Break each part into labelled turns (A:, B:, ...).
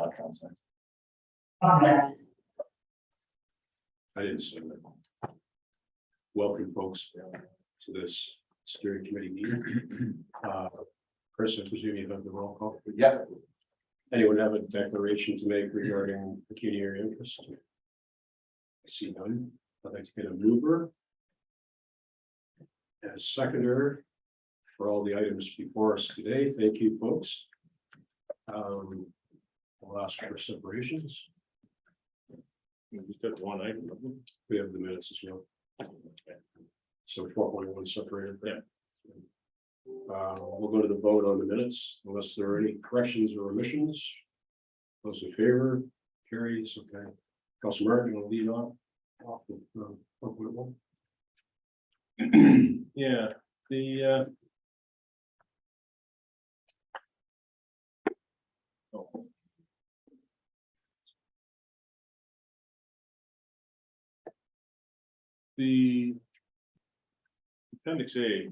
A: that concept.
B: I didn't say that. Welcome, folks, to this steering committee meeting. Chris, I presume you have the roll call.
A: Yeah.
B: Anyone have a declaration to make regarding pecuniary interest? I see none. I'd like to get a mover and a seconder for all the items before us today. Thank you, folks. I'll ask for separations. We just got one item. We have the minutes as well. So 4.1 separated. Yeah. We'll go to the vote on the minutes unless there are any corrections or omissions. Those in favor, carries. Okay. Councilor Martin, you want to lead off with 4.1?
C: Yeah, the appendix A,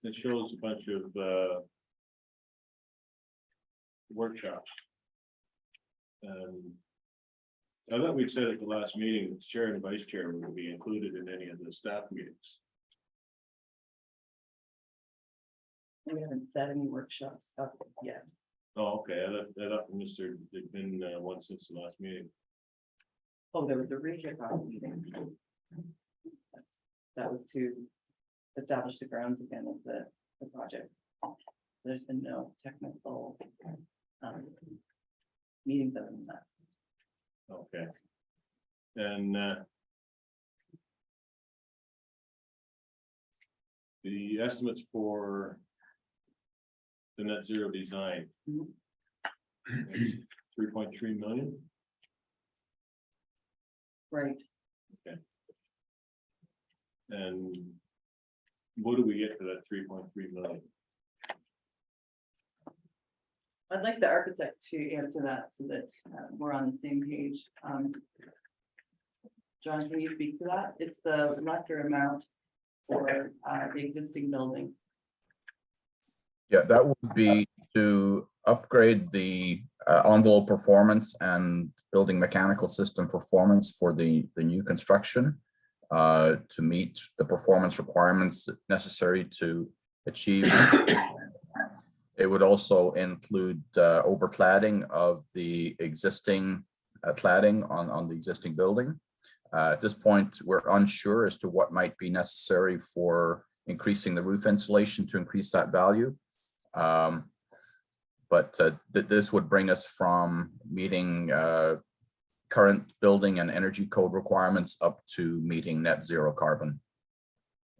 C: it shows a bunch of workshops. I thought we'd said at the last meeting that chair and vice chair would be included in any of the staff meetings.
D: We haven't set any workshops up yet.
C: Oh, okay, I thought Mr. There'd been one since the last meeting.
D: Oh, there was a region meeting. That was to establish the grounds again of the project. There's been no technical meetings other than that.
C: Okay. And the estimates for the net zero design.
D: Mhm.
C: 3.3 million.
D: Right.
C: And what do we get for that 3.3 million?
D: I'd like the architect to answer that so that we're on the same page. John, can you speak to that? It's the lesser amount for the existing building.
E: Yeah, that would be to upgrade the envelope performance and building mechanical system performance for the new construction to meet the performance requirements necessary to achieve. It would also include overcladding of the existing cladding on the existing building. At this point, we're unsure as to what might be necessary for increasing the roof insulation to increase that value. But this would bring us from meeting current building and energy code requirements up to meeting net zero carbon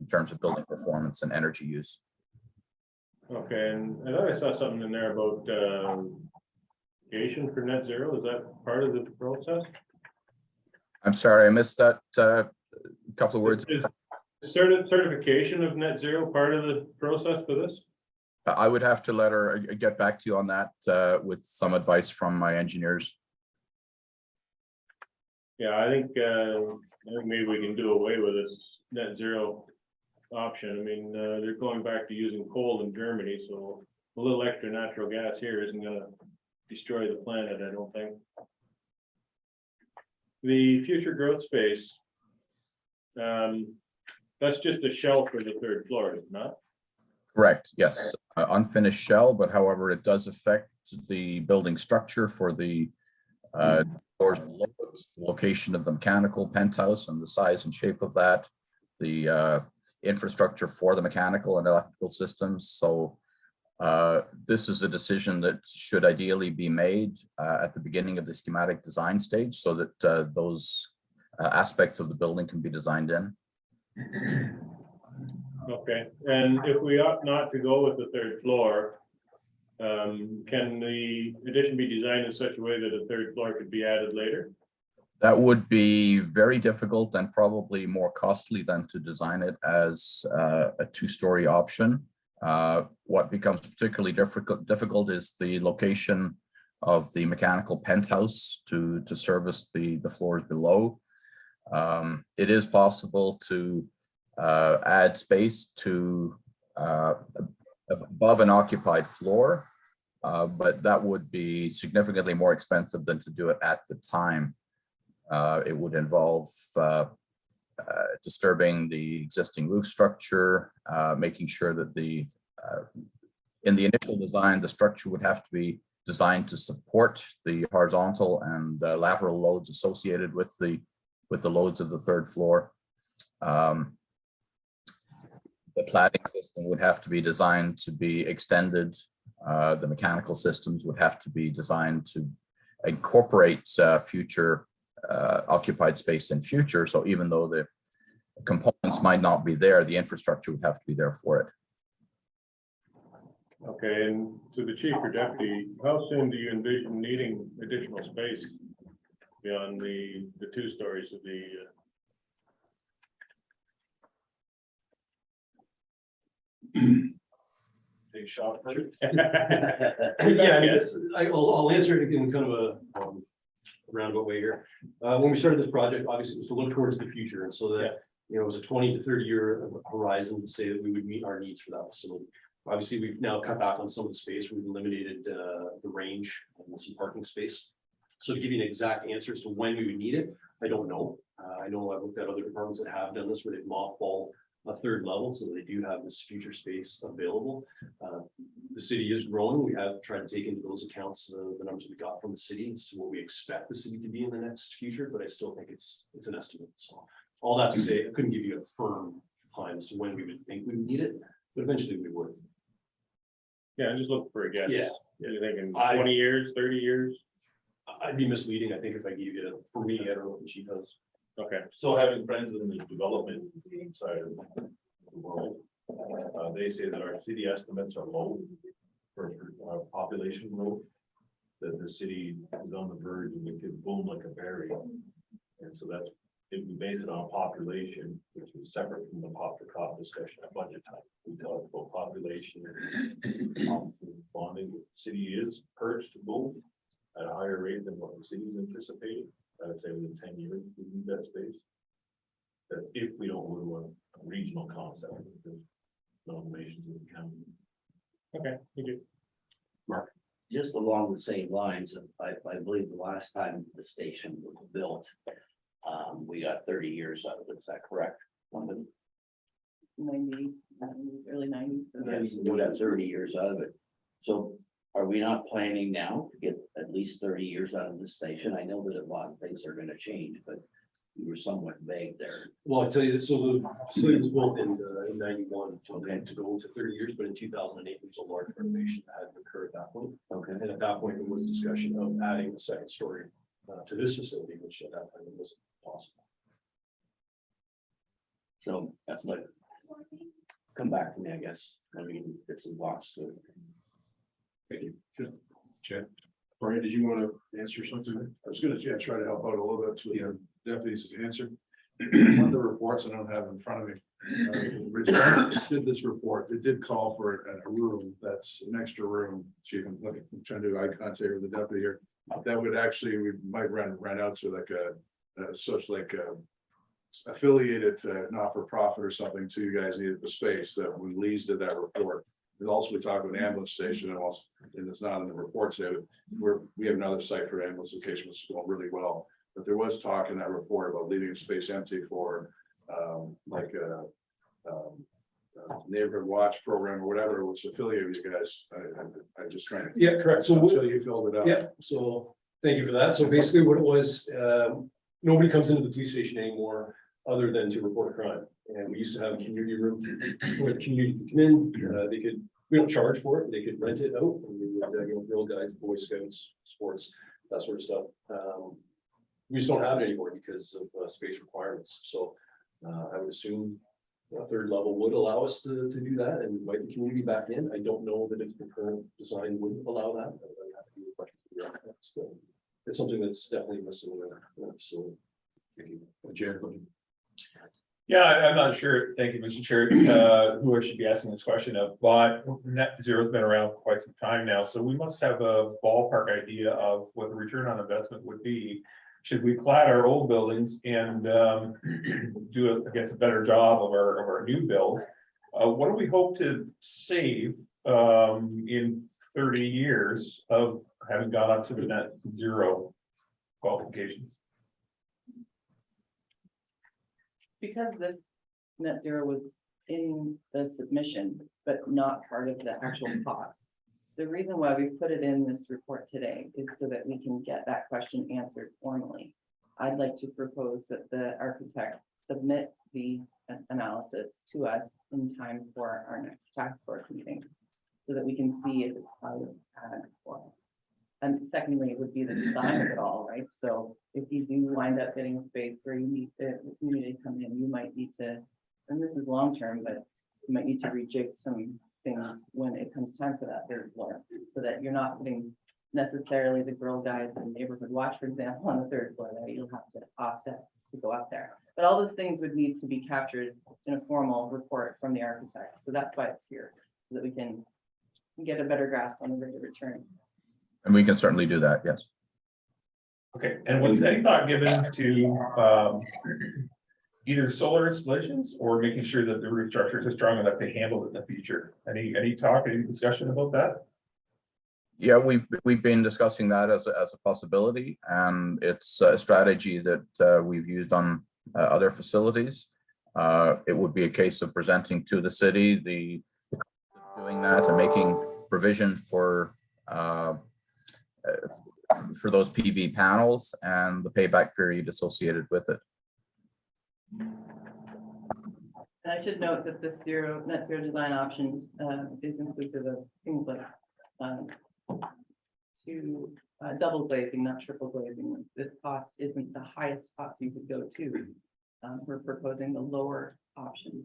E: in terms of building performance and energy use.
C: Okay, and I thought I saw something in there about for net zero. Is that part of the process?
E: I'm sorry, I missed that couple of words.
C: Is certification of net zero part of the process for this?
E: I would have to let her get back to you on that with some advice from my engineers.
C: Yeah, I think maybe we can do away with this net zero option. I mean, they're going back to using coal in Germany, so a little extra natural gas here isn't gonna destroy the planet, I don't think. The future growth space, that's just a shell for the third floor, is it not?
E: Correct, yes, unfinished shell, but however, it does affect the building structure for the floors below it, the location of the mechanical penthouse and the size and shape of that, the infrastructure for the mechanical and electrical systems. So this is a decision that should ideally be made at the beginning of the schematic design stage so that those aspects of the building can be designed in.
C: Okay, and if we opt not to go with the third floor, can the addition be designed in such a way that a third floor could be added later?
E: That would be very difficult and probably more costly than to design it as a two-story option. What becomes particularly difficult is the location of the mechanical penthouse to service the floors below. It is possible to add space to above an occupied floor But that would be significantly more expensive than to do it at the time. It would involve disturbing the existing roof structure, making sure that in the initial design, the structure would have to be designed to support the horizontal and lateral loads associated with the loads of the third floor. The cladding system would have to be designed to be extended. The mechanical systems would have to be designed to incorporate future occupied space in future. So even though the components might not be there, the infrastructure would have to be there for it.
C: Okay, and to the chief or deputy, how soon do you envision needing additional space beyond the 2 stories of the?
B: Big shot.
C: Yeah,
A: Yeah, I mean, I'll answer it in kind of a roundabout way here. When we started this project, obviously it was to look towards the future, and so that, you know, it was a 20 to 30 year horizon to say that we would meet our needs for that facility. Obviously, we've now cut back on some of the space. We've eliminated the range and some parking space. So to give you an exact answer as to when we would need it, I don't know. I know I've looked at other departments that have done this, where they've mothballed a 3rd level, so they do have this future space available. The city is growing. We have tried to take into those accounts the numbers we got from the city as to what we expect the city to be in the next future, but I still think it's an estimate. So all that to say, I couldn't give you a firm time as to when we would think we would need it, but eventually we would.
C: Yeah, I'm just looking for a guess.
A: Yeah.
C: You're thinking
A: I-
C: 20 years, 30 years?
A: I'd be misleading, I think, if I gave you, for me, I don't know what the chief does.
C: Okay,
F: So having friends in the development side of the world, they say that our city estimates are low for population growth. That the city is on the verge and it could boom like a berry. And so that's, if we base it on population, which is separate from the pop to cop discussion at budget time. We talk about population and bonding. The city is perched to boom at a higher rate than what the city is anticipating. I would say within 10 years, we need that space. That if we don't move on a regional concept, there's nominations in the county.
C: okay, thank you.
G: Just along the same lines, I believe the last time the station was built, we got 30 years out of it. Is that correct?
D: 90, early 90s. so
G: Yes, we got 30 years out of it. So are we not planning now to get at least 30 years out of this station? I know that a lot of things are going to change, but you were somewhat vague there.
A: Well, I tell you, so the facility was built in 91
G: Okay.
A: to go to 30 years, but in 2008, there was a large renovation that had occurred at that point.
G: Okay.
A: And at that point, there was discussion of adding a 2nd story to this facility, which at that time wasn't possible.
G: So that's what, come back to me, I guess. I mean, it's a box to.
B: Thank you. Chad. Brian, did you want to answer something?
H: I was gonna, try to help out a little bit to the deputies' answer. One of the reports I don't have in front of me. Originally did this report, it did call for a room, that's an extra room, chief, I'm trying to do eye contact with the deputy here. That would actually, we might run out to like a such like affiliated, not-for-profit or something, to you guys needed the space that when Lee's did that report. And also we talked about ambulance station and also, and it's not in the reports there, we have another site for ambulance location, which is going really well. But there was talk in that report about leaving space empty for like a neighborhood watch program or whatever, which affiliated with you guys. I just trying to.
A: Yeah, correct. So
H: So you filled it out.
A: yeah, so thank you for that. So basically what it was, nobody comes into the police station anymore other than to report a crime. And we used to have a community room where the community could come in, they could, we don't charge for it, they could rent it out. And we would, Girl Guides, Boy Scouts, sports, that sort of stuff. We just don't have it anymore because of space requirements. So I would assume a 3rd level would allow us to do that and invite the community back in. I don't know that if the current design would allow that. But I have to do a question for the architect. So it's something that's definitely missing in our facility.
B: Thank you. Jared.
I: Yeah, I'm not sure. Thank you, Mr. Chair, who I should be asking this question of, but net zero's been around for quite some time now, so we must have a ballpark idea of what the return on investment would be. Should we clad our old buildings and do, I guess, a better job of our new build? What do we hope to save in 30 years of having gone up to the net zero qualifications.
D: Because this net zero was in the submission, but not part of the actual cost. The reason why we put it in this report today is so that we can get that question answered formally. I'd like to propose that the architect submit the analysis to us in time for our next task force meeting, so that we can see if it's value add or. And secondly, it would be the design of it all, right? So if you do wind up getting a space where you need the community to come in, you might need to, and this is long-term, but you might need to rejig some things when it comes time for that third floor, so that you're not putting necessarily the Girl Guides and Neighborhood Watch, for example, on the third floor, that you'll have to offset to go up there. But all those things would need to be captured in a formal report from the architect. So that's why it's here, so that we can get a better grasp on the rate of return.
E: And we can certainly do that, yes.
I: Okay, and was any thought given to either solar installations or making sure that the roof structures are strong enough to handle it in the future? Any talk, any discussion about that?
E: Yeah, we've been discussing that as a possibility, and it's a strategy that we've used on other facilities. It would be a case of presenting to the city the doing that and making provision for those PV panels and the payback period associated with it.
D: And I should note that this net zero design option is inclusive of things like double glazing, not triple glazing. This cost isn't the highest cost you could go to. We're proposing the lower option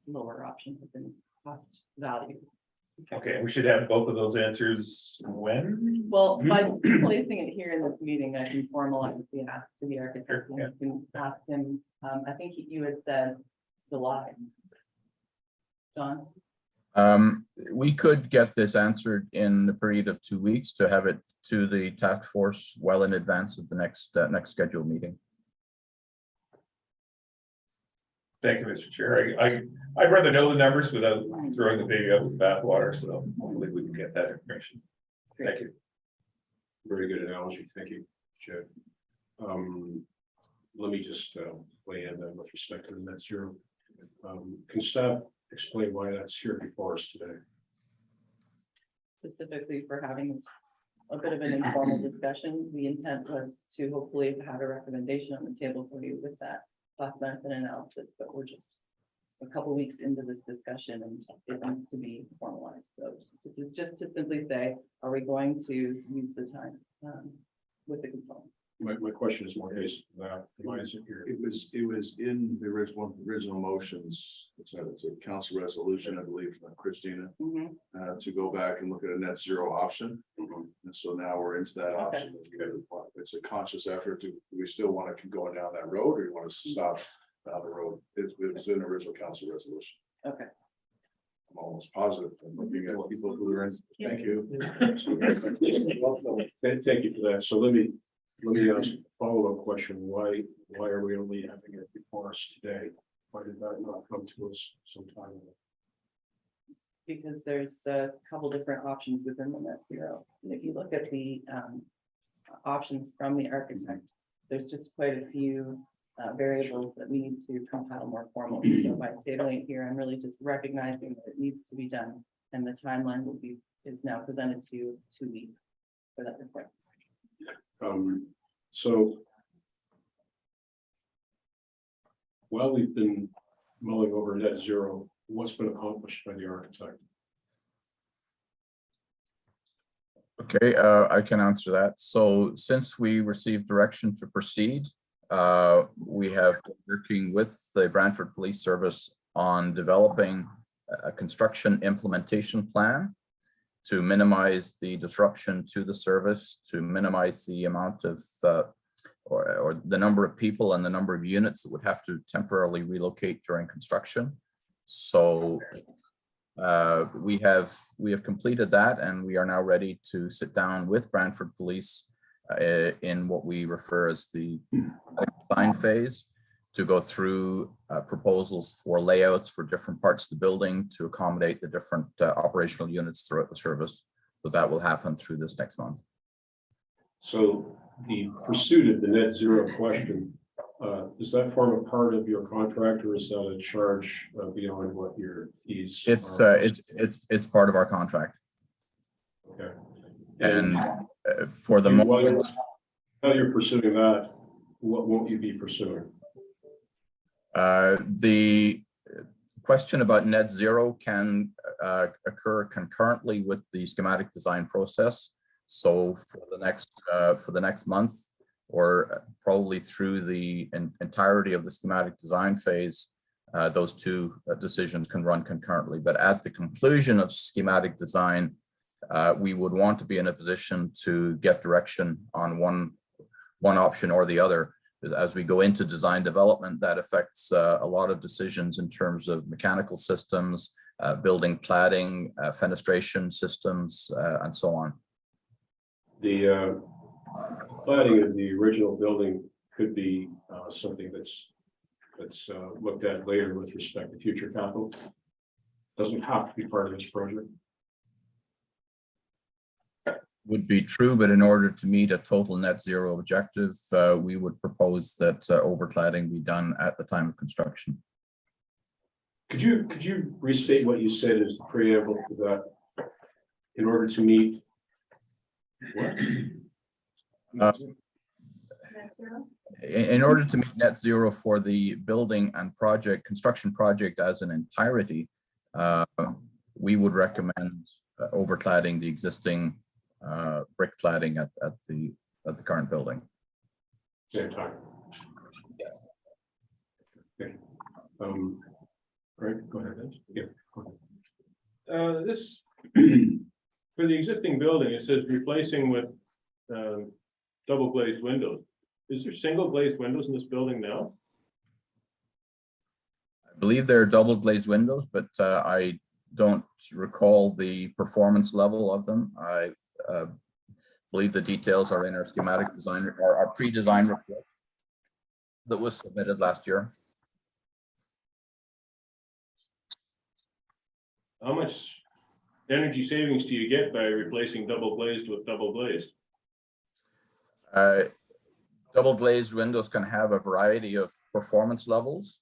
D: within cost value.
I: Okay, we should have both of those answers when?
D: Well, by placing it here in this meeting, I can formalize the ask to the architect, and you can ask him, I think you had said July. John?
E: We could get this answered in the period of 2 weeks to have it to the task force well in advance of the next scheduled meeting.
I: Thank you, Mr. Chair. I'd rather know the numbers without throwing the baby out with the bathwater, so hopefully we can get that information. Thank you.
B: Very good analogy. Thank you, Chad. Let me just weigh in then with respect to the net zero. Can staff explain why that's here before us today?
D: Specifically for having a bit of an informal discussion. The intent was to hopefully have a recommendation on the table for you with that cost benefit analysis, but we're just a couple weeks into this discussion and it needs to be formalized. So this is just to simply say, are we going to use the time with the consultant?
B: My question is more based on that. Why is it here?
H: It was in the original motions. It's a council resolution, I believe, from Christina, to go back and look at a net zero option. And so now we're into that option. It's a conscious effort. Do we still want to keep going down that road, or do you want to stop down the road? It was in the original council resolution.
D: Okay.
H: I'm almost positive. I'm looking at people who are in. Thank you.
B: Thank you for that. So let me ask a follow-up question. Why are we only having it before us today? Why did that not come to us sometime ago?
D: Because there's a couple different options within the net zero. And if you look at the options from the architect, there's just quite a few variables that we need to compile more formally. So by tabling it here, I'm really just recognizing that it needs to be done, and the timeline is now presented to you 2 weeks for that report.
B: So while we've been mulling over net zero, what's been accomplished by the architect?
E: Okay, I can answer that. So since we received direction to proceed, we have been working with the Brantford Police Service on developing a construction implementation plan to minimize the disruption to the service, to minimize the amount of or the number of people and the number of units that would have to temporarily relocate during construction. So we have completed that, and we are now ready to sit down with Brantford Police in what we refer as the design phase, to go through proposals for layouts for different parts of the building to accommodate the different operational units throughout the service. So that will happen through this next month.
B: So the pursuit of the net zero question, does that form a part of your contract, or is that a charge beyond what your fees?
E: It's part of our contract.
B: Okay.
E: And for the
B: And
E: moment,
B: while you're pursuing that, what won't you be pursuing?
E: the question about net zero can occur concurrently with the schematic design process. So for the next month, or probably through the entirety of the schematic design phase, those two decisions can run concurrently. But at the conclusion of schematic design, we would want to be in a position to get direction on one option or the other. As we go into design development, that affects a lot of decisions in terms of mechanical systems, building cladding, fenestration systems, and so on.
B: The cladding of the original building could be something that's looked at later with respect to future capital. Doesn't have to be part of this project.
E: Would be true, but in order to meet a total net zero objective, we would propose that overcladding be done at the time of construction.
B: Could you restate what you said as the preamble to that? In order to meet what?
E: In order to meet net zero for the building and construction project as an entirety, we would recommend overcladding the existing brick cladding at the current building.
B: Same time.
E: Yes.
B: Okay. Right, go ahead. Yeah. Go ahead.
C: This, for the existing building, it says replacing with double glazed windows. Is there single glazed windows in this building now?
E: I believe there are double glazed windows, but I don't recall the performance level of them. I believe the details are in our schematic design or our pre-design report that was submitted last year.
C: How much energy savings do you get by replacing double glazed with double glazed?
E: Double glazed windows can have a variety of performance levels.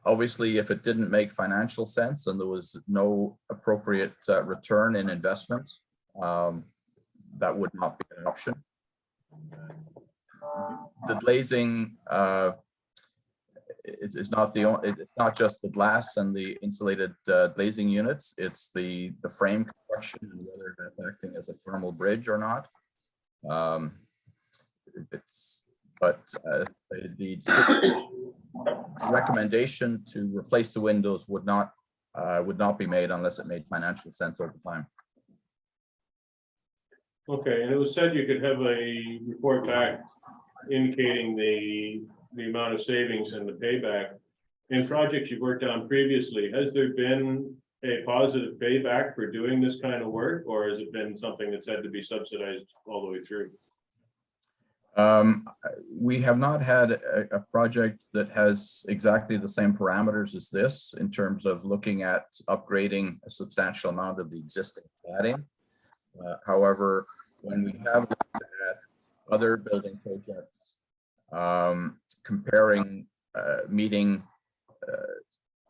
E: Obviously, if it didn't make financial sense and there was no appropriate return in investment, that would not be an option. The glazing it's not just the glass and the insulated glazing units. It's the frame construction and whether that's acting as a thermal bridge or not. The recommendation to replace the windows would not be made unless it made financial sense over time.
C: Okay, and it was said you could have a report back indicating the amount of savings and the payback. In projects you've worked on previously, has there been a positive payback for doing this kind of work, or has it been something that's had to be subsidized all the way through?
E: We have not had a project that has exactly the same parameters as this in terms of looking at upgrading a substantial amount of the existing cladding. However, when we have looked at other building projects, comparing meeting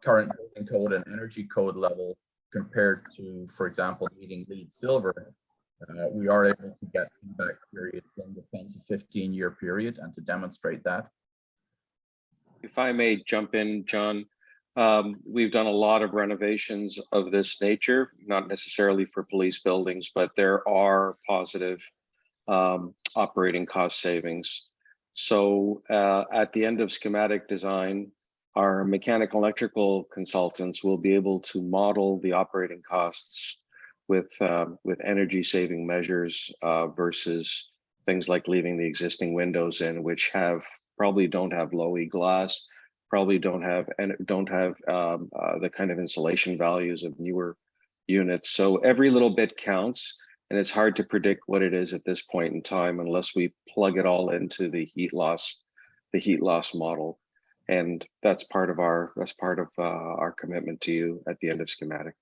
E: current building code and energy code level compared to, for example, meeting LEED Silver, we are able to get payback periods in the 10 to 15 year period and to demonstrate that.
J: If I may jump in, John, we've done a lot of renovations of this nature, not necessarily for police buildings, but there are positive operating cost savings. So at the end of schematic design, our mechanical electrical consultants will be able to model the operating costs with energy saving measures versus things like leaving the existing windows in, which probably don't have low E glass, probably don't have the kind of insulation values of newer units. So every little bit counts, and it's hard to predict what it is at this point in time unless we plug it all into the heat loss model. And that's part of our commitment to you at the end of schematic.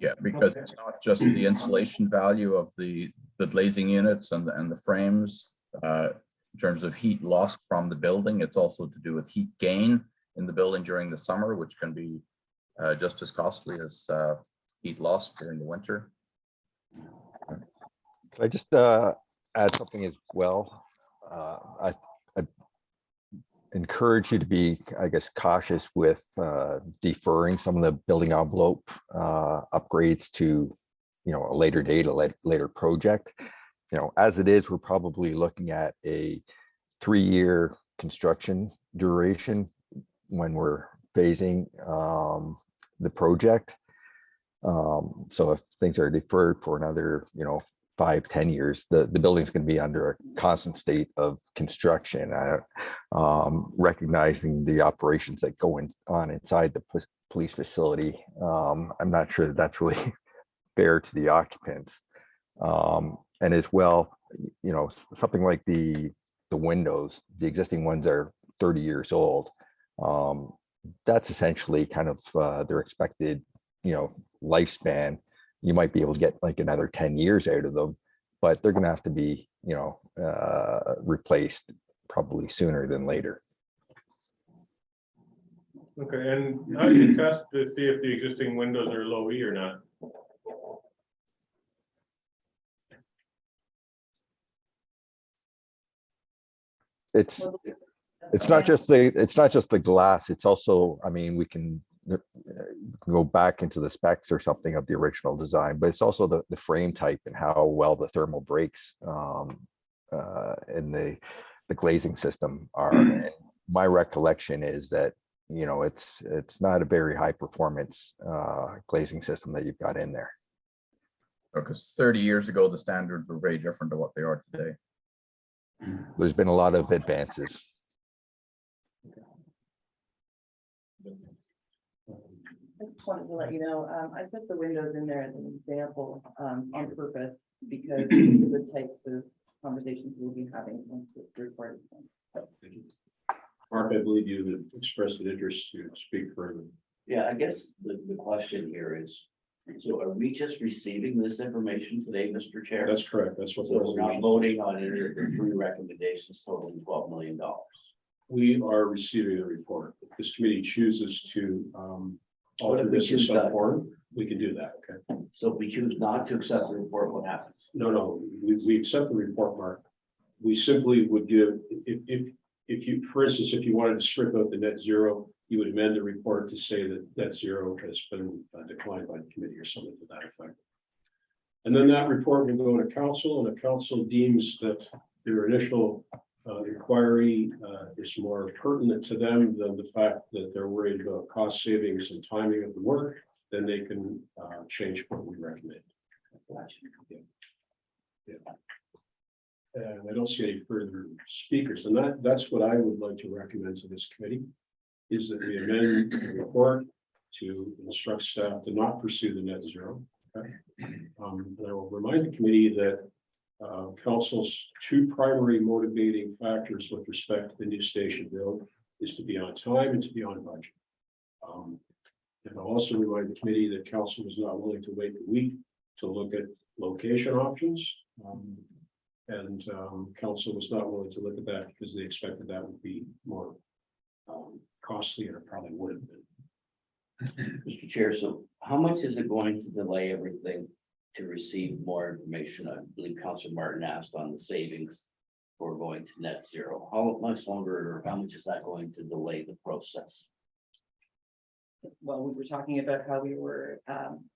E: Yeah, because it's not just the insulation value of the glazing units and the frames. In terms of heat lost from the building, it's also to do with heat gain in the building during the summer, which can be just as costly as heat lost during the winter.
K: Could I just add something as well? I encourage you to be, I guess, cautious with deferring some of the building envelope upgrades to, a later date, a later project. As it is, we're probably looking at a 3-year construction duration when we're phasing the project. So if things are deferred for another, 5-10 years, the building's going to be under a constant state of construction. Recognizing the operations that go on inside the police facility, I'm not sure that that's really fair to the occupants. And as well, something like the windows, the existing ones are 30 years old. That's essentially kind of their expected, lifespan. You might be able to get like another 10 years out of them, but they're going to have to be, replaced probably sooner than later.
C: Okay, and how do you test to see if the existing windows are low E or not?
K: It's not just the glass, it's also, I mean, we can go back into the specs or something of the original design, but it's also the frame type and how well the thermal breaks in the glazing system are. And my recollection is that, it's not a very high performance glazing system that you've got in there.
E: Because 30 years ago, the standards were very different to what they are today.
K: There's been a lot of advances.
D: I just wanted to let you know, I put the windows in there as an example on purpose because these are the types of conversations we'll be having once the report is done.
B: Thank you. Mark, I believe you had expressed an interest to speak further.
G: Yeah, I guess the question here is, so are we just receiving this information today, Mr. Chair?
B: That's correct. That's what.
G: So we're not voting on any of the 3 recommendations totaling $12 million.
B: We are receiving a report. If this committee chooses to
G: What if
B: alter
G: we
B: this in
G: choose
B: some
G: not?
B: form, we can do that, okay?
G: So if we choose not to accept the report, what happens?
B: No, we accept the report, Mark. We simply would give, if you, for instance, if you wanted to strip out the net zero, you would amend the report to say that net zero has been declined by the committee or something to that effect. And then that report will go to council, and the council deems that their initial inquiry is more pertinent to them than the fact that they're worried about cost savings and timing of the work, then they can change what we recommend. Yeah. And I don't see any further speakers, and that's what I would like to recommend to this committee, is that we amend the report to instruct staff to not pursue the net zero. Okay? And I will remind the committee that council's 2 primary motivating factors with respect to the new station build is to be on time and to be on budget. And I'll also remind the committee that council was not willing to wait a week to look at location options. And council was not willing to look at that because they expected that would be more costly, and it probably would have been.
G: Mr. Chair, so how much is it going to delay everything to receive more information? I believe Councilor Martin asked on the savings for going to net zero. How much longer or how much is that going to delay the process?
D: Well, we were talking about how we were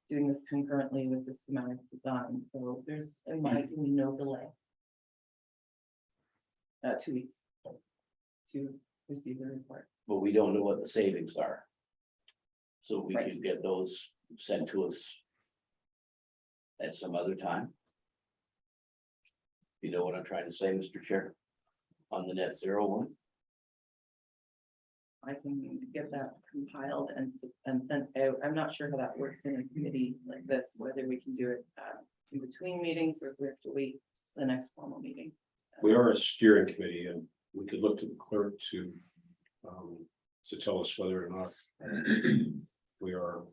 D: doing this concurrently with the schematic design, so there's, in my opinion, no delay. 2 weeks to receive the report.
G: But we don't know what the savings are. So we
D: Right.
G: can get those sent to us at some other time. You know what I'm trying to say, Mr. Chair? On the net zero one?
D: I can get that compiled and sent out. I'm not sure how that works in a committee like this, whether we can do it in between meetings or if we have to wait the next formal meeting.
B: We are a steering committee, and we could look to the clerk to tell us whether or not we are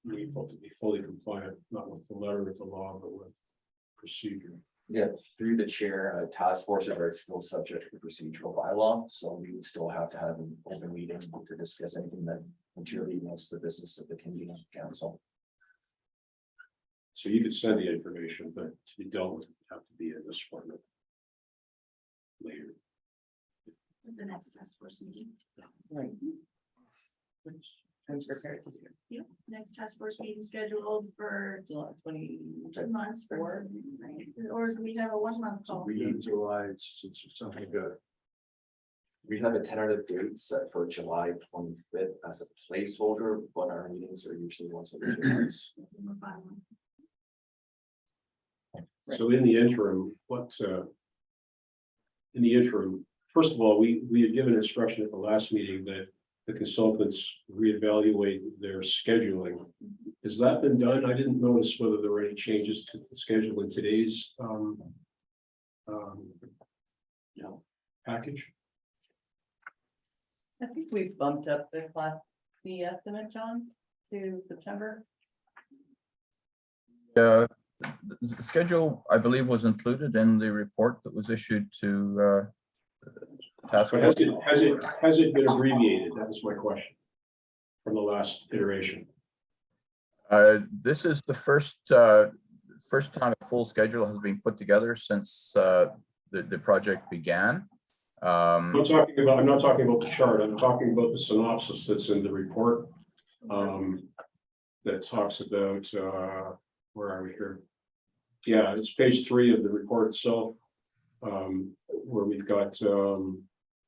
B: needful to be fully compliant, not with the letter of the law, but with procedure.
L: Yeah, through the chair, task forces are still subject to the procedural bylaw, so we would still have to have an open meeting to discuss anything that materially wants the business of the Canadian Council.
B: So you could send the information, but to be dealt with, it would have to be in this format. Later.
M: The next task force meeting.
D: Right. Which I'm prepared to do.
M: Yep, next task force meeting scheduled for
D: July 20.
M: 2 months
D: Or
M: or do we have a 1 month call?
H: We in July, it's something good.
L: We have a tentative date set for July 25th as a placeholder, but our meetings are usually once every 2 months.
B: So in the interim, in the interim, first of all, we had given instruction at the last meeting that the consultants reevaluate their scheduling. Has that been done? I didn't notice whether there were any changes to the schedule in today's
G: No.
B: package.
D: I think we bumped up the class C estimate, John, to September.
E: The schedule, I believe, was included in the report that was issued to task
B: But
E: force.
B: has it been abbreviated? That was my question. From the last iteration.
E: This is the first time a full schedule has been put together since the project began.
B: I'm not talking about the chart. I'm talking about the synopsis that's in the report. That talks about, where are we here? Yeah, it's page 3 of the report itself. Where we've got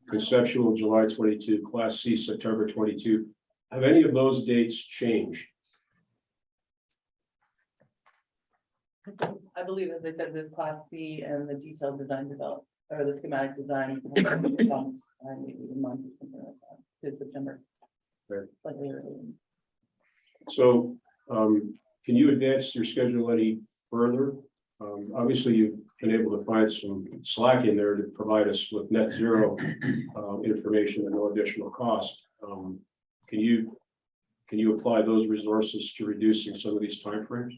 B: conceptual July 22, class C September 22. Have any of those dates changed?
D: I believe, as I said, this class C and the detailed design develop, or the schematic design. Maybe a month or something like that, to September.
B: Right.
D: Slightly early.
B: So can you advance your schedule any further? Obviously, you've been able to find some slack in there to provide us with net zero information at no additional cost. Can you apply those resources to reducing some of these timeframes?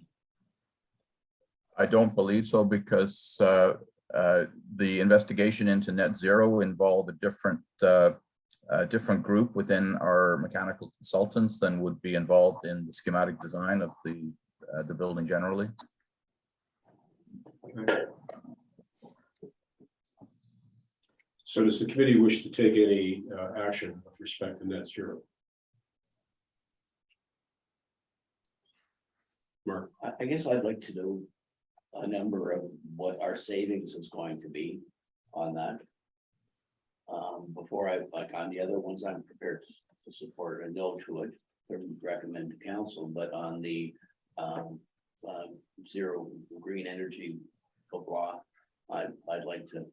E: I don't believe so, because the investigation into net zero involved a different group within our mechanical consultants than would be involved in the schematic design of the building generally.
B: So does the committee wish to take any action with respect to net zero? Mark,
G: I guess I'd like to know a number of what our savings is going to be on that. Before I, like on the other ones, I'm prepared to support a no to it, or recommend to council, but on the zero green energy blah, I'd like to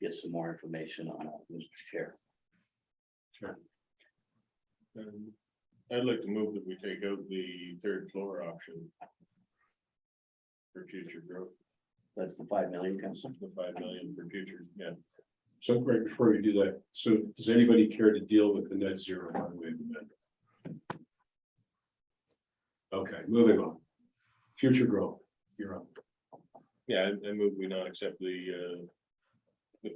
G: get some more information on that, Mr. Chair.
B: sure.
C: I'd like to move that we take out the 3rd floor option. For future growth,
G: That's the 5 million, council.
C: the 5 million for future, yeah.
B: So right before we do that, so does anybody care to deal with the net zero by the way of amendment? Okay, moving on. Future growth, you're up.
C: Yeah, I move we not accept the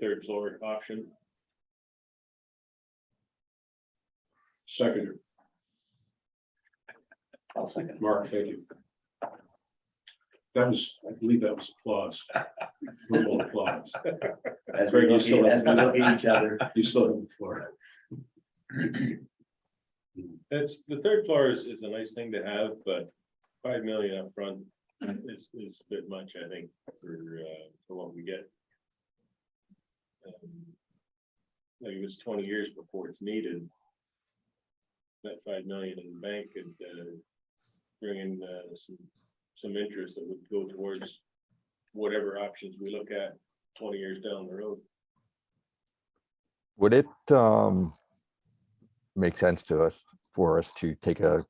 C: 3rd floor option.
B: Seconder,
G: I'll second.
B: Mark, thank you. That was, I believe that was applause. Verbal applause.
G: As
B: Greg,
G: we
B: you still have-
G: look at each other.
B: You still have the floor.
C: It's, the 3rd floor is a nice thing to have, but 5 million up front is a bit much, I think, for what we get. Like it was 20 years before it's needed. That 5 million in the bank could bring in some interest that would go towards whatever options we look at 20 years down the road.
K: Would it make sense to us for us to take a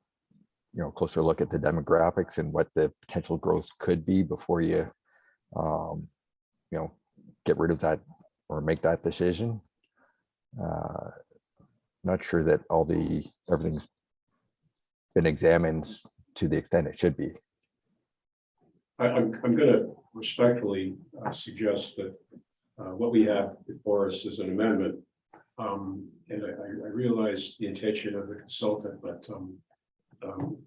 K: closer look at the demographics and what the potential growth could be before you get rid of that or make that decision? Not sure that everything's been examined to the extent it should be.
B: I'm gonna respectfully suggest that what we have before us is an amendment. And I realize the intention of the consultant, but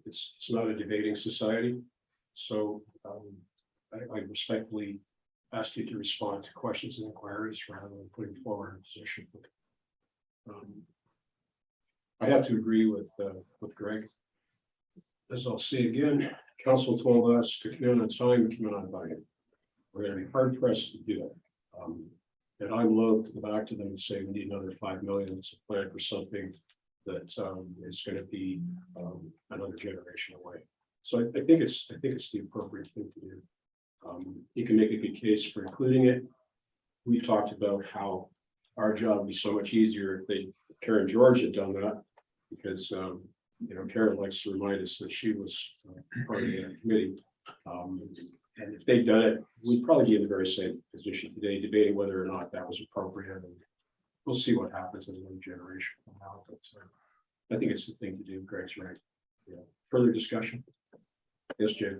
B: it's not a debating society. So I respectfully ask you to respond to questions and inquiries rather than putting forward a position. I have to agree with Greg. As I'll say again, council told us to come in on time, come in on budget. We're gonna be hard pressed to do it. And I'm loath to go back to them and say we need another 5 million to plan for something that is gonna be another generation away. So I think it's the appropriate thing to do. You can make a good case for including it. We've talked about how our job would be so much easier if Karen George had done that, because you know, Karen likes to remind us that she was part of the committee. And if they'd done it, we'd probably be in the very same position today, debating whether or not that was appropriate. And we'll see what happens in one generation from now. But I think it's the thing to do. Greg's right. Yeah. Further discussion? Yes, Jay.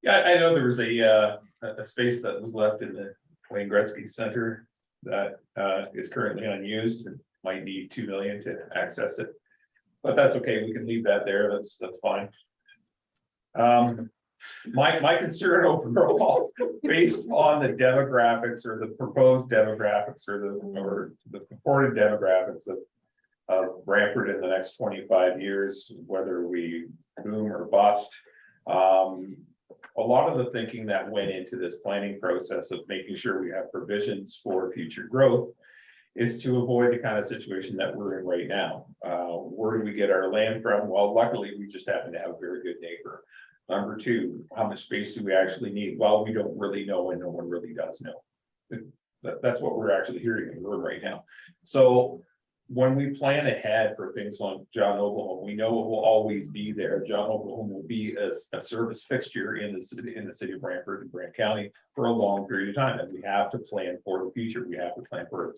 I: Yeah, I know there was a space that was left in the Wayne Gretzky Center that is currently unused and might need 2 million to access it. But that's okay, we can leave that there, that's fine. My concern overall, based on the demographics or the proposed demographics or the purported demographics of Brantford in the next 25 years, whether we boom or bust. A lot of the thinking that went into this planning process of making sure we have provisions for future growth is to avoid the kind of situation that we're in right now. Where do we get our land from? Well, luckily, we just happen to have a very good neighbor. Number two, how much space do we actually need? Well, we don't really know, and no one really does know. That's what we're actually hearing in the room right now. So when we plan ahead for things like John Noble, we know it will always be there. John Noble will be a service fixture in the city of Brantford and Brant County for a long period of time. And we have to plan for the future. We have to plan for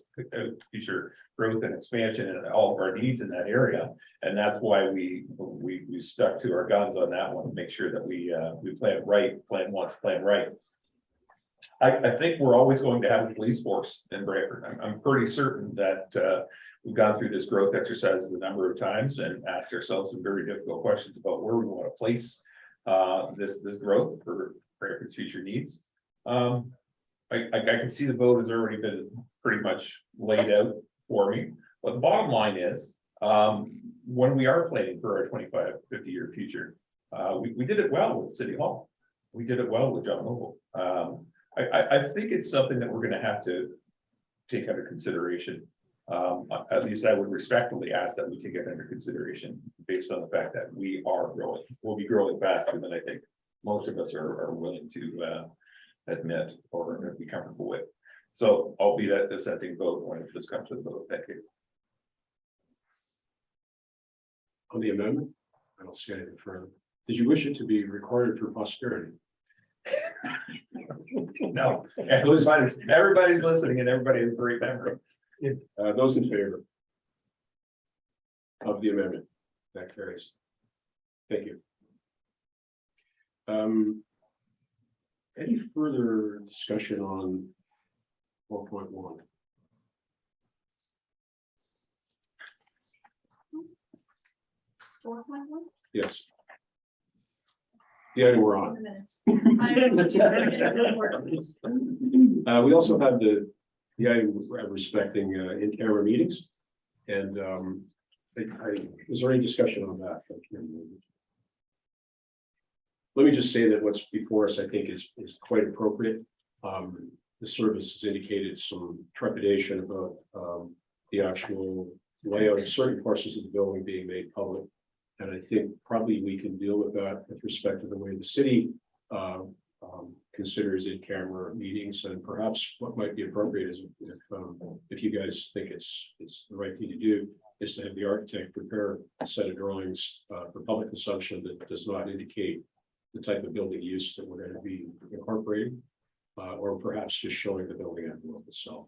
I: future growth and expansion and all of our needs in that area. And that's why we stuck to our guns on that one, to make sure that we plan right, plan once, plan right. I think we're always going to have a police force in Brantford. I'm pretty certain that we've gone through this growth exercise a number of times and asked ourselves some very difficult questions about where we want to place this growth for Brantford's future needs. I can see the vote has already been pretty much laid out for me, but the bottom line is when we are planning for our 25, 50-year future, we did it well with City Hall. We did it well with John Noble. I think it's something that we're going to have to take under consideration. At least I would respectfully ask that we take it under consideration based on the fact that we are growing. We'll be growing faster than I think most of us are willing to admit or be comfortable with. So I'll be that dissenting vote when it does come to the vote. Thank you.
B: On the amendment, I don't see anything further. Did you wish it to be recorded for posterity?
I: No, everybody's listening and everybody has a great memory.
B: Those in favor of the amendment, that carries. Thank you. Any further discussion on 4.1? Yes. The item we're on. We also have the item respecting in-camera meetings. And is there any discussion on that? Let me just say that what's before us, I think, is quite appropriate. The service has indicated some trepidation about the actual layout of certain portions of the building being made public. And I think probably we can deal with that with respect to the way the city considers in-camera meetings, and perhaps what might be appropriate is if you guys think it's the right thing to do, is to have the architect prepare a set of drawings for public consumption that does not indicate the type of building use that we're going to be incorporating, or perhaps just showing the building envelope itself.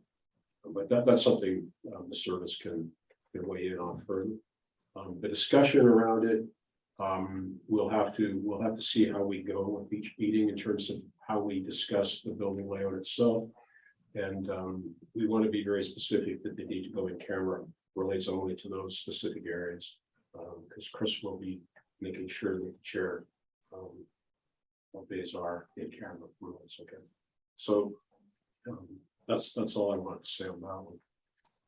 B: But that's something the service can weigh in on further. The discussion around it, We'll have to see how we go with each meeting in terms of how we discuss the building layout itself. And we want to be very specific that they need to go in camera, relates only to those specific areas. Because Chris will be making sure that the chair obeys our in camera rules, okay? So that's all I want to say on that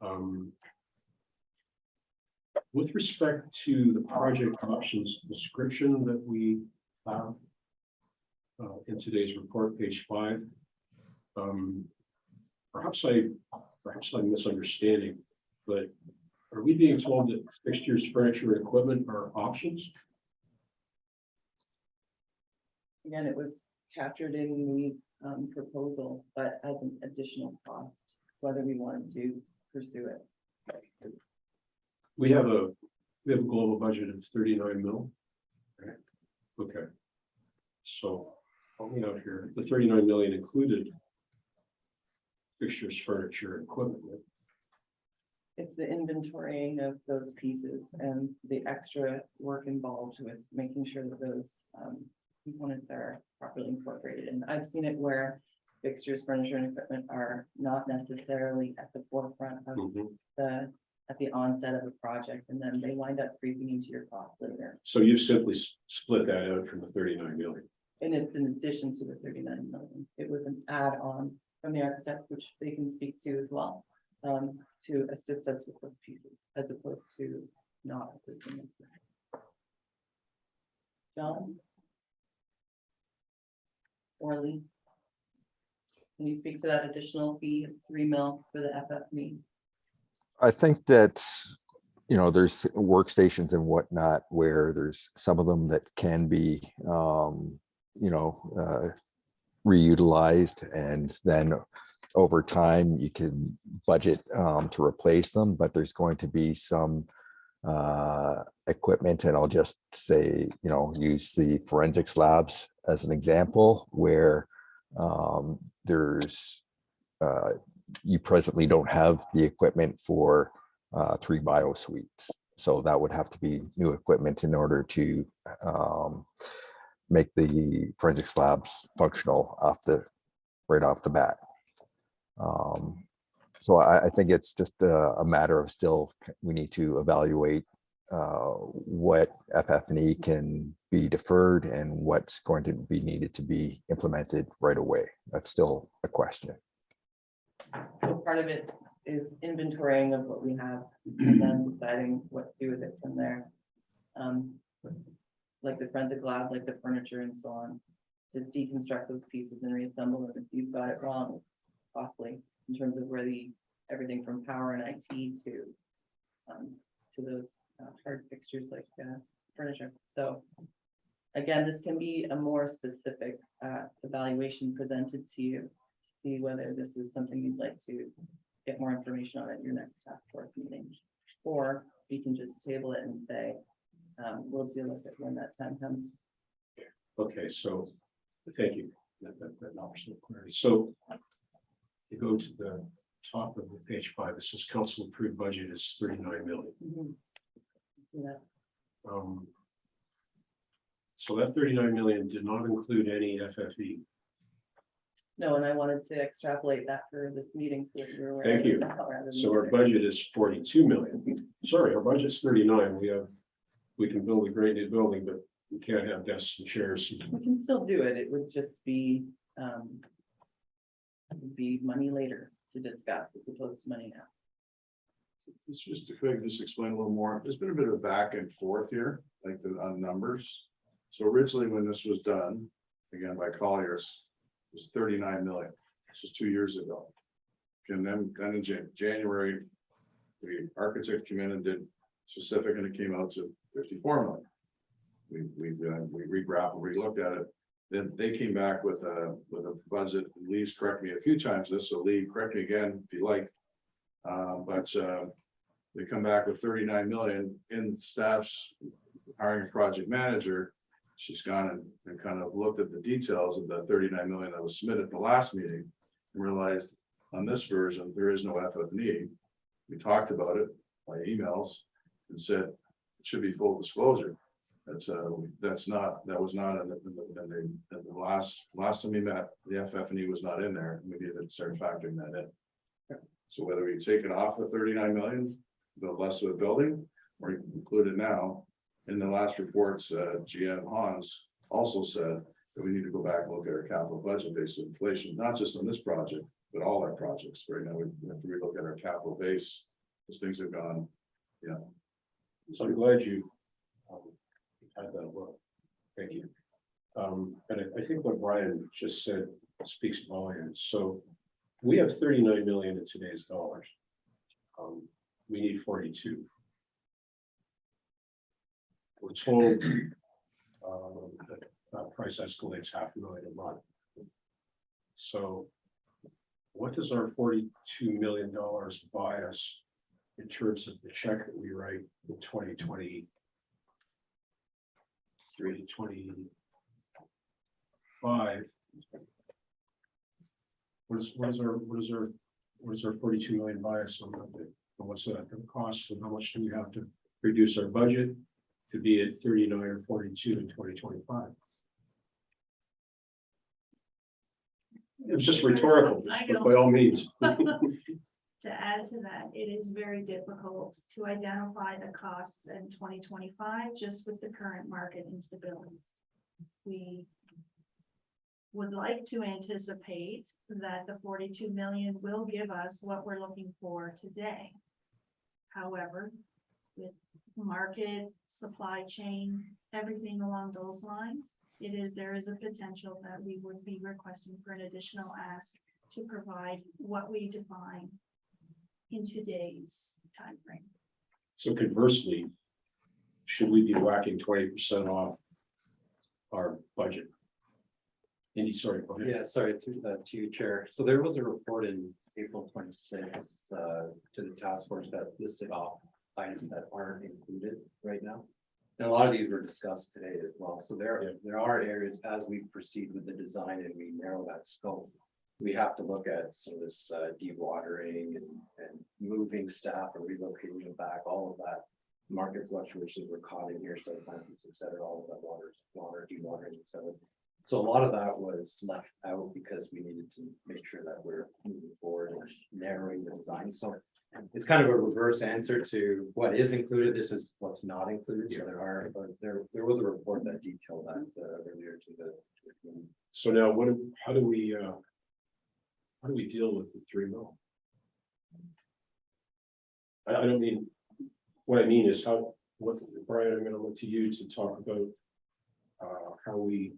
B: one. With respect to the project options description that we have in today's report, page 5, perhaps I'm misunderstanding, but are we being told that fixtures, furniture, and equipment are options?
D: Again, it was captured in the proposal, but as an additional cost, whether we wanted to pursue it.
B: We have a global budget of 39 mil. Right. Okay. So help me out here. The 39 million included fixtures, furniture, and equipment. Right?
D: It's the inventorying of those pieces and the extra work involved with making sure that those components are properly incorporated. And I've seen it where fixtures, furniture, and equipment are not necessarily at the forefront of at the onset of a project, and then they wind up creeping into your cost later.
B: So you've simply split that out from the 39 million.
D: And it's in addition to the 39 million. It was an add-on from the architect, which they can speak to as well, to assist us with those pieces, as opposed to not assisting us with. John? Orly? Can you speak to that additional fee of 3 mil for the FF&E?
K: I think that, you know, there's workstations and whatnot where there's some of them that can be, reutilized, and then over time you can budget to replace them, but there's going to be some equipment, and I'll just say, use the forensics labs as an example, where there's you presently don't have the equipment for 3 bio suites. So that would have to be new equipment in order to make the forensics labs functional right off the bat. So I think it's just a matter of still, we need to evaluate what FF&E can be deferred and what's going to be needed to be implemented right away. That's still a question.
D: So part of it is inventorying of what we have and then deciding what to do with it from there. Like the forensic lab, like the furniture and so on, to deconstruct those pieces and reassemble them. If you've got it wrong, it's costly in terms of where everything from power and IT to those hard fixtures like furniture. So again, this can be a more specific evaluation presented to you, see whether this is something you'd like to get more information on at your next task force meeting, or we can just table it and say we'll deal with it when that time comes.
B: Okay, so thank you. That offers some clarity. So you go to the top of page 5. This is council approved budget is 39 million.
D: Yeah.
B: So that 39 million did not include any FFE.
D: No, and I wanted to extrapolate that for this meeting so that you're aware.
B: Thank you.
D: of that rather than
B: So our
D: later.
B: budget is 42 million. Sorry, our budget's 39. We can build a great new building, but we can't have desks and chairs.
D: We can still do it. It would just be money later to discuss as opposed to money now.
H: It's just if I can just explain a little more. There's been a bit of back and forth here, like on numbers. So originally when this was done, again by Colliers, it was 39 million. This was 2 years ago. And then in January, the architect came in and did specific, and it came out to 54 million. We re-looked at it. Then they came back with a budget. Lee's correct me a few times this, so Lee, correct me again if you like. But they come back with 39 million in staff's hiring a project manager. She's gone and kind of looked at the details of the 39 million that was submitted at the last meeting and realized on this version, there is no FF&E. We talked about it by emails and said it should be full disclosure. that was not in the last time we met, the FF&E was not in there. We needed to start factoring that in. So whether we take it off the 39 million, the less of a building, or you include it now, in the last reports, GM Hans also said that we need to go back and look at our capital budget based on inflation, not just on this project, but all our projects. Right now, we have to relook at our capital base, because things have gone,
B: So I'm glad you had that look. Thank you. And I think what Brian just said speaks volumes. So we have 39 million in today's dollars. We need 42. We're told price escalates $500,000 a month. So what does our $42 million buy us in terms of the check that we write in 2023 to 25? What is our 42 million buy us on that? And what's that going to cost? And how much do we have to reduce our budget to be at 39 or 42 in 2025? It was just rhetorical, but by all means.
M: To add to that, it is very difficult to identify the costs in 2025, just with the current market instabilities. We would like to anticipate that the 42 million will give us what we're looking for today. However, with market, supply chain, everything along those lines, there is a potential that we would be requesting for an additional ask to provide what we define in today's time frame.
B: So conversely, should we be whacking 20% off our budget? Andy, sorry, go ahead.
A: Yeah, sorry, to you, Chair. So there was a report in April 26th to the task force that listed off items that aren't included right now. And a lot of these were discussed today as well. So there are areas as we proceed with the design and we narrow that scope, we have to look at some of this dewatering and moving staff or relocating them back, all of that. Market fluctuations were caught in here, sometimes, et cetera, all of that water, dewatering, et cetera. So a lot of that was left out because we needed to make sure that we're moving forward and narrowing the design. So it's kind of a reverse answer to what is included. This is what's not included. So there was a report that detailed that earlier to the community.
B: So now how do we deal with the 3 mil? I don't mean, what I mean is Brian, I'm going to look to you to talk about how we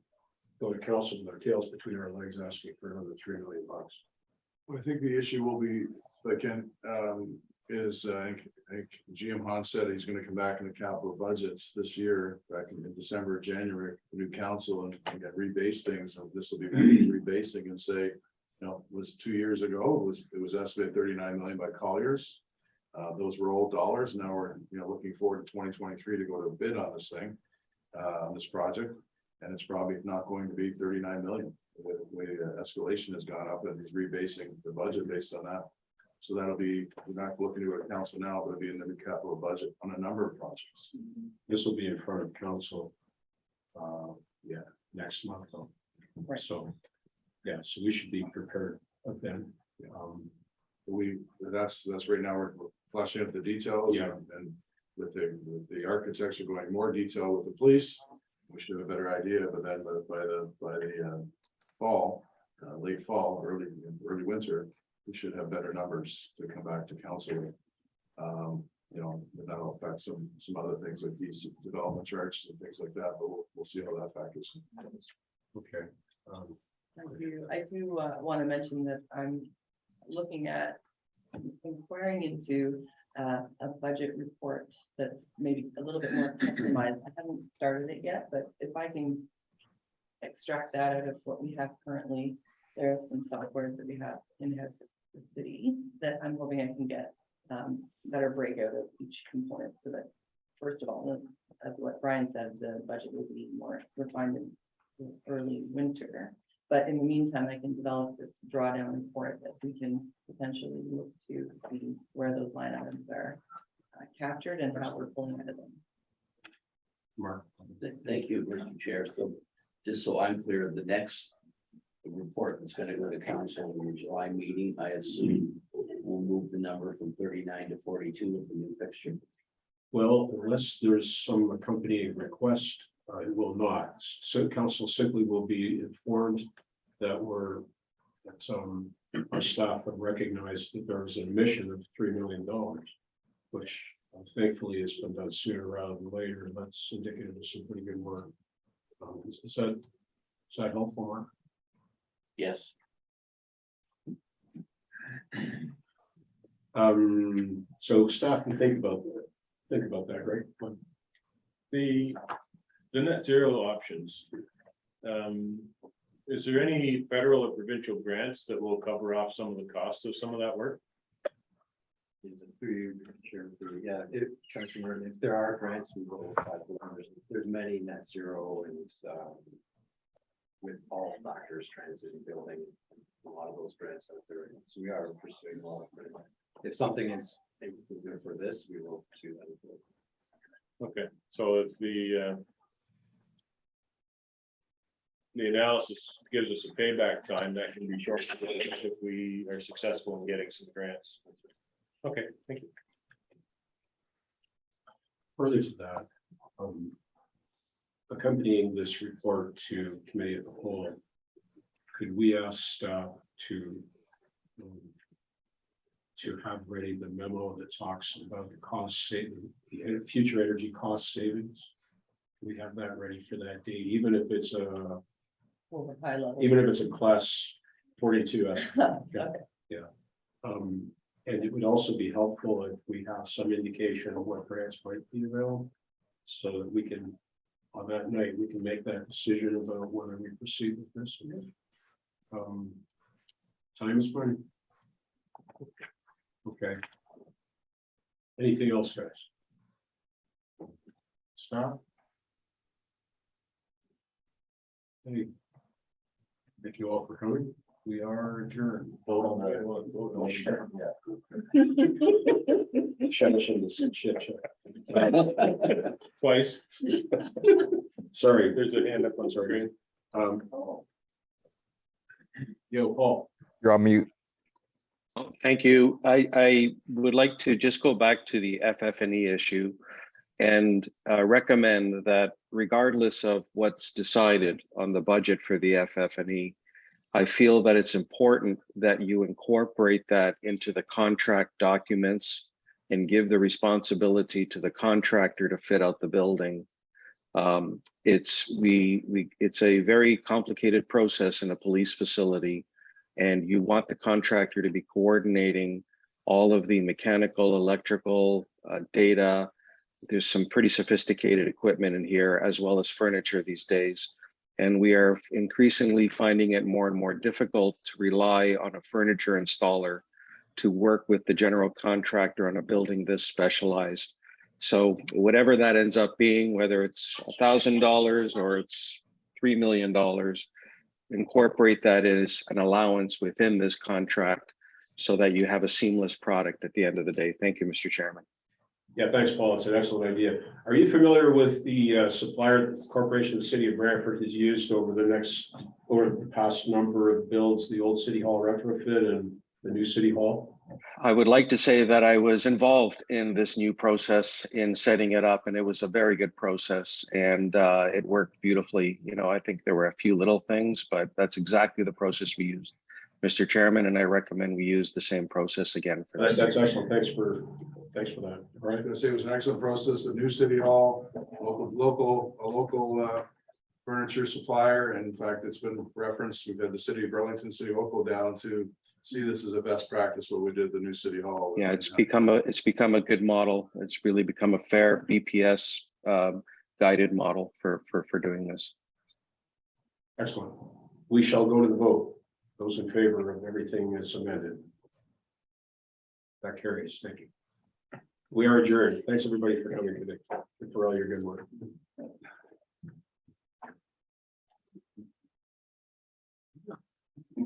B: go to council with our tails between our legs asking for another $3 million.
H: Well, I think the issue will be, again, is I think GM Han said he's going to come back in the capital budgets this year, back in December, January, the new council and get rebase things. And this will be rebasing and say, was 2 years ago, it was estimated 39 million by Colliers. Those were old dollars. Now we're looking forward to 2023 to go to bid on this thing, on this project, and it's probably not going to be 39 million. The way escalation has gone up, and he's rebasing the budget based on that. So that'll be, we're not looking to a council now, but it'll be in the new capital budget on a number of projects.
B: This will be in front of council next month though.
D: Right.
B: So so we should be prepared then.
H: That's right now we're fleshing out the details.
B: Yeah.
H: And with the architects are going more detail with the police, we should have a better idea. But then by the fall, late fall, early winter, we should have better numbers to come back to council with. And that'll affect some other things like these development charges and things like that, but we'll see how that factors in.
B: Okay.
D: I do want to mention that I'm looking at inquiring into a budget report that's maybe a little bit more customized. I haven't started it yet, but if I can extract that out of what we have currently, there are some softwares that we have in-house at the city that I'm hoping I can get better breakout of each component, so that first of all, as what Brian said, the budget will be more refined in early winter. But in the meantime, I can develop this drawdown report that we can potentially look to see where those line items are captured and how we're pulling out of them.
B: Mark.
G: Thank you, Mr. Chair. So just so I'm clear, the next report that's gonna go to council in the July meeting, I assume we'll move the number from 39 to 42 with the new fixture.
B: Well, unless there's some accompanying request, it will not. So council simply will be informed that our staff have recognized that there is an emission of $3 million, which thankfully has been done sooner rather than later. And that's indicative of some pretty good work. Is that helpful, Mark?
G: Yes.
B: So staff can think about that, right?
C: The net zero options. Is there any federal or provincial grants that will cover off some of the cost of some of that work?
A: Yeah, if there are grants, we will apply for them. There's many net zero and with all factors, transit and building, a lot of those grants out there. So we are pursuing a lot of them. If something is good for this, we will pursue that as well.
C: Okay, so if the analysis gives us a payback time, that can be short if we are successful in getting some grants. Okay, thank you.
B: Further to that, accompanying this report to committee of the whole, could we ask staff to have ready the memo that talks about the cost saving, the future energy cost savings? We have that ready for that date, even if it's a
D: High level.
B: class 42.
D: Okay.
B: And it would also be helpful if we have some indication of what grants might be available, so that we can, on that night, we can make that decision about whether we proceed with this. Time is money. Okay. Anything else, guys? Stop. Hey. Thank you all for coming. We are adjourned.
L: Vote on the.
C: Twice.
B: Sorry,
C: There's a hand up on screen.
B: Yo, Paul.
K: You're on mute.
J: Oh, thank you. I would like to just go back to the FF&E issue and recommend that regardless of what's decided on the budget for the FF&E, I feel that it's important that you incorporate that into the contract documents and give the responsibility to the contractor to fit out the building. It's a very complicated process in a police facility, and you want the contractor to be coordinating all of the mechanical, electrical, data. There's some pretty sophisticated equipment in here, as well as furniture these days. And we are increasingly finding it more and more difficult to rely on a furniture installer to work with the general contractor on a building this specialized. So whatever that ends up being, whether it's $1,000 or it's $3 million, incorporate that as an allowance within this contract so that you have a seamless product at the end of the day. Thank you, Mr. Chairman.
B: Yeah, thanks, Paul. It's an excellent idea. Are you familiar with the supplier that the corporation, the city of Brantford has used over the past number of builds, the old city hall retrofit and the new city hall?
J: I would like to say that I was involved in this new process in setting it up, and it was a very good process, and it worked beautifully. You know, I think there were a few little things, but that's exactly the process we used, Mr. Chairman, and I recommend we use the same process again for this.
B: That's excellent. Thanks for that. All right.
H: I'm gonna say it was an excellent process, the new city hall, local furniture supplier. And in fact, it's been referenced. We've had the city of Burlington, City of Oakville down to see this as a best practice, what we did at the new city hall.
J: Yeah, it's become a good model. It's really become a fair BPS guided model for doing this.
B: Excellent. We shall go to the vote. Those in favor of everything as amended. That carries. Thank you. We are adjourned. Thanks, everybody, for coming today and for all your good work.